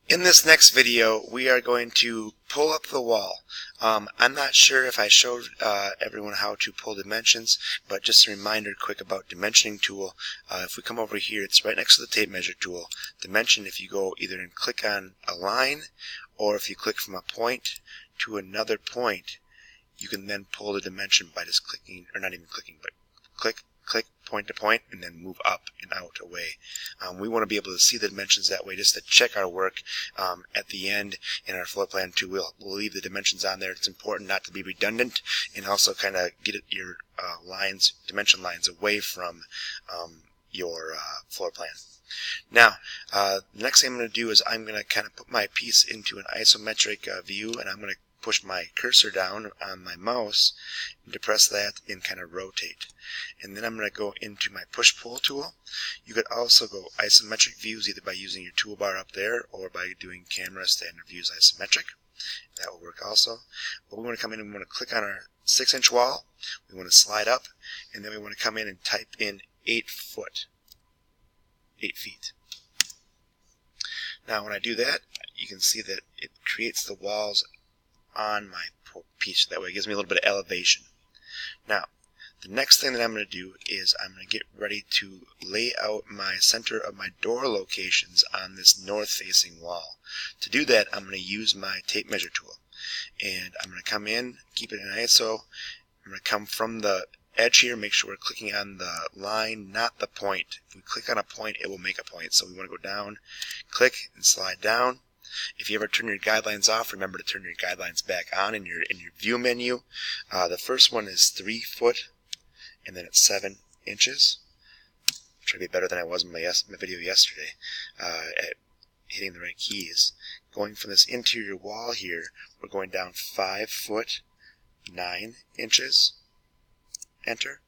In this next video, we are going to pull up the wall. I'm not sure if I showed everyone how to pull dimensions, but just a reminder quick about dimensioning tool. If we come over here, it's right next to the tape measure tool. Dimension, if you go either and click on a line, or if you click from a point to another point, you can then pull the dimension by just clicking, or not even clicking, but click, point to point, and then move up and out away. We want to be able to see the dimensions that way just to check our work at the end in our floor plan too. We'll leave the dimensions on there. It's important not to be redundant and also kind of get your dimension lines away from your floor plan. Now, the next thing I'm going to do is I'm going to kind of put my piece into an isometric view, and I'm going to push my cursor down on my mouse and depress that and kind of rotate. And then I'm going to go into my push-pull tool. You could also go isometric views either by using your toolbar up there or by doing camera standard views isometric. That will work also. But we want to come in and we want to click on our 6-inch wall. We want to slide up, and then we want to come in and type in 8 feet. Now when I do that, you can see that it creates the walls on my piece. That way it gives me a little bit of elevation. Now, the next thing that I'm going to do is I'm going to get ready to lay out my center of my door locations on this north-facing wall. To do that, I'm going to use my tape measure tool. And I'm going to come in, keep it in ISO. I'm going to come from the edge here, make sure we're clicking on the line, not the point. If we click on a point, it will make a point. So we want to go down, click, and slide down. If you ever turn your guidelines off, remember to turn your guidelines back on in your view menu. The first one is 3 foot, and then it's 7 inches. Try to be better than I was in my video yesterday at hitting the right keys. Going from this interior wall here, we're going down 5 foot, 9 inches. Enter.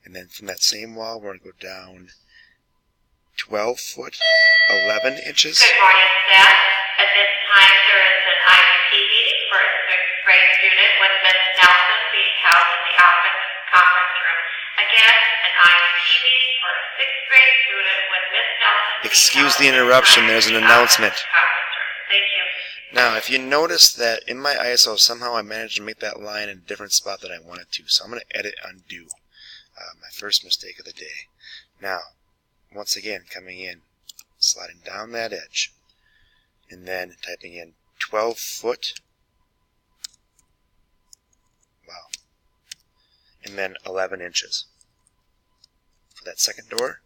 And then from that same wall, we're going to go down 12 foot, 11 inches. Good morning, staff. At this time, there is an IUP meeting for a 6th grade student with Ms. Nelson being held in the office conference room. Again, an IUP meeting for a 6th grade student with Ms. Nelson. Excuse the interruption, there's an announcement. Thank you. Now, if you notice that in my ISO, somehow I managed to make that line in a different spot than I wanted to. So I'm going to edit undo. My first mistake of the day. Now, once again, coming in, sliding down that edge, and then typing in 12 foot, wow, and then 11 inches for that second door.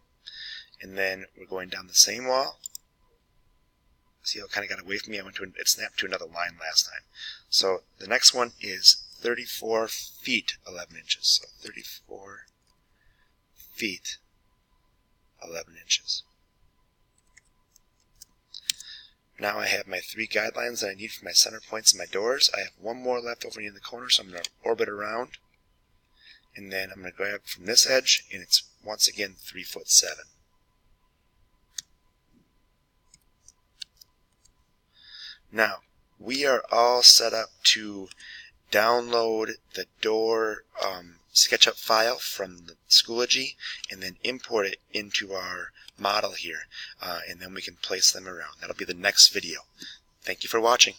And then we're going down the same wall. See how it kind of got away from me? It snapped to another line last time. So the next one is 34 feet, 11 inches. So 34 feet, 11 inches. Now I have my 3 guidelines that I need for my center points and my doors. I have one more left over in the corner, so I'm going to orbit around. And then I'm going to grab from this edge, and it's once again 3 foot 7. Now, we are all set up to download the door SketchUp file from the Schoology and then import it into our model here, and then we can place them around. That'll be the next video. Thank you for watching.